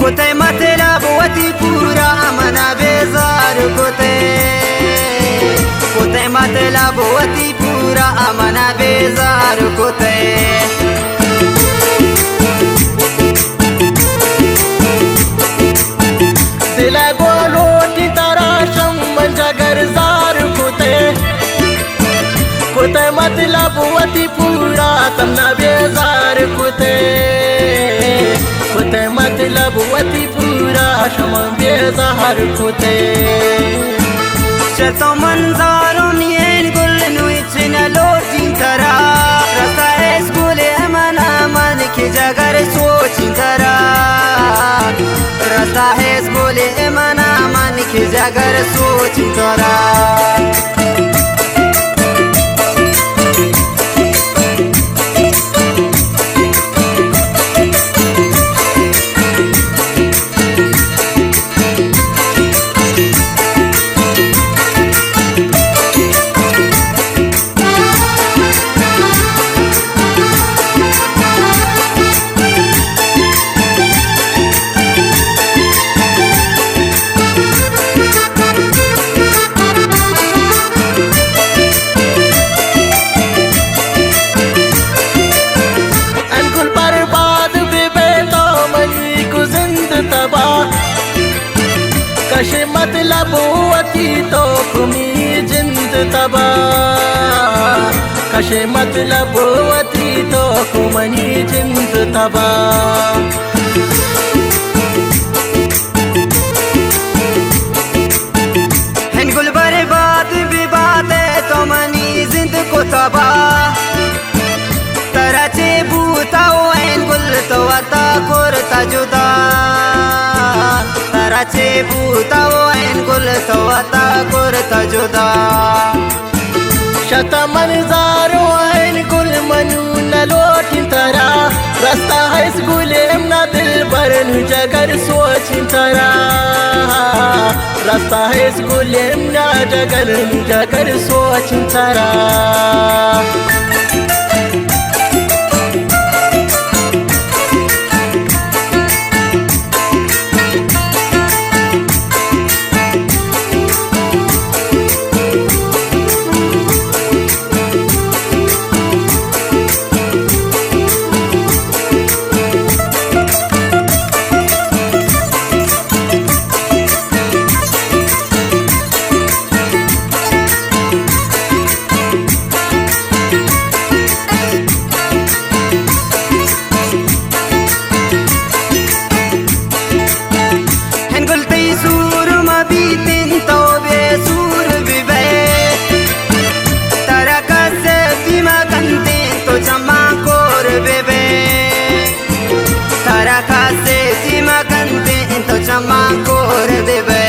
कोते मतलब वती पूरा मना बेजार कोते मतलब वती पूरा मना बेजार कोते दिला गोलोटी तराशम जगर जार कोते कोते मतलब वती पूरा तमना बेजार कोते कोते मतलब वती पूरा शम बेजार कोते शतो मंजारून yen गुलनु इचना लोटिन तरा रसा स्कूल मना मन की जगर सोचिन तरा रसा स्कूल मना मन की जगर सोचिन तरा कशे मतलब वती तो कुमी जिंद तबा कशे मतलब वती तो कुमनी जिंद तबा हन गुल बर्बाद भी बात है तो मनी जिंद को तबा तराचे बूता हन गुल तो अता कोरता जुदा तराचे बूता हन गुल तो अता कोरता जुदा शत मंजारो हन गुल मनून लोटिन तरा रस्ता है स्कूल एमना दिलबर जगर सोचिन तरा रस्ता है स्कूल एमना जगर सोचिन तरा Mancor bebe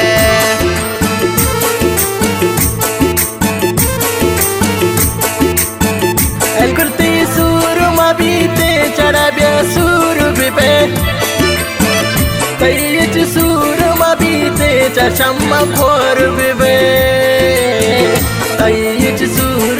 el kurti sur mabite charabia sur bebe tayich sur mabite chachama khor bebe tayich sur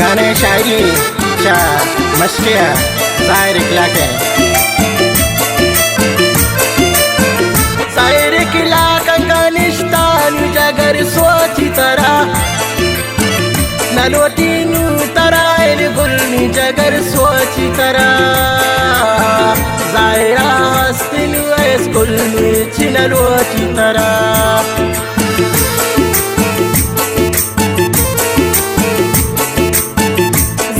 गाने शायरी शा मशकिया शायर इखलाके शायर इखलाका कनिष्ठान जगर सोची तरा नलोटीनु तरा इन गुलनी जगर सोची तरा जायरा हस्तिनु एस गुलनी चिनलोची तरा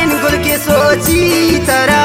इन गुल की सोची तरा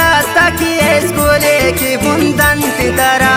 रास्ता की स्कूले की बुंदन तरा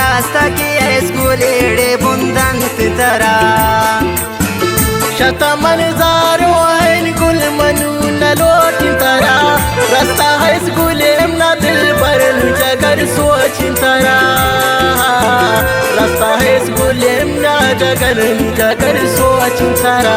रास्ता की स्कूले डे बुंदन तरा शतमन जारो इन गुल मनु नलोट तरा रास्ता है स्कूले ना दिल पर जगर सोच तरा रास्ता है स्कूले ना जगर सोच तरा